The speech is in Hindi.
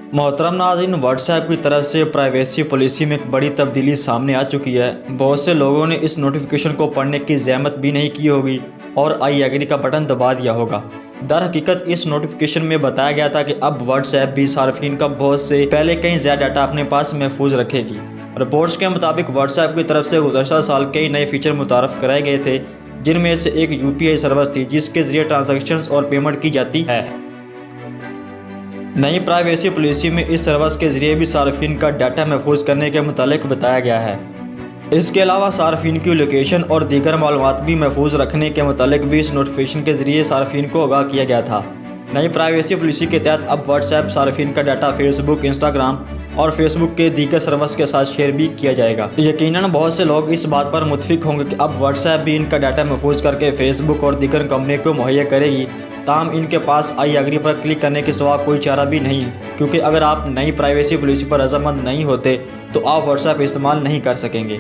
मोहतरम नाज़रीन, व्हाट्सएप की तरफ से प्राइवेसी पॉलिसी में एक बड़ी तब्दीली सामने आ चुकी है। बहुत से लोगों ने इस नोटिफिकेशन को पढ़ने की ज़हमत भी नहीं की होगी और आई एग्री का बटन दबा दिया होगा। दर हकीकत इस नोटिफिकेशन में बताया गया था कि अब व्हाट्सएप भी सार्फिन का बहुत से पहले कई ज़्यादा डाटा अपने पास महफूज रखेगी। रिपोर्ट्स के मुताबिक व्हाट्सएप की तरफ से गुज़श्ता साल कई नए फीचर मुतारफ़ कराए गए थे, जिनमें से एक UPI सर्विस थी जिसके ज़रिए ट्रांजैक्शंस और पेमेंट की जाती है। नई प्राइवेसी पॉलिसी में इस सर्विस के ज़रिए भी सार्फिन का डाटा महफूज करने के मुतालिक बताया गया है। इसके अलावा सार्फिन की लोकेशन और दीगर मालूमात भी महफूज रखने के मुतालिक भी इस नोटिफिकेशन के ज़रिए सार्फिन को आगाह किया गया था। नई प्राइवेसी पॉलिसी के तहत अब व्हाट्सएप सार्फिन का डाटा फेसबुक, इंस्टाग्राम और फेसबुक के दीगर सर्विस के साथ शेयर भी किया जाएगा। यकीनन बहुत से लोग इस बात पर मुत्फिक होंगे कि अब व्हाट्सएप भी इनका डाटा महफूज करके फेसबुक और दीगर कंपनी को मुहैया करेगी। ताहम इनके पास आई एग्री पर क्लिक करने के सिवा कोई चारा भी नहीं है, क्योंकि अगर आप नई प्राइवेसी पॉलिसी पर रजामंद नहीं होते तो आप व्हाट्सएप इस्तेमाल नहीं कर सकेंगे।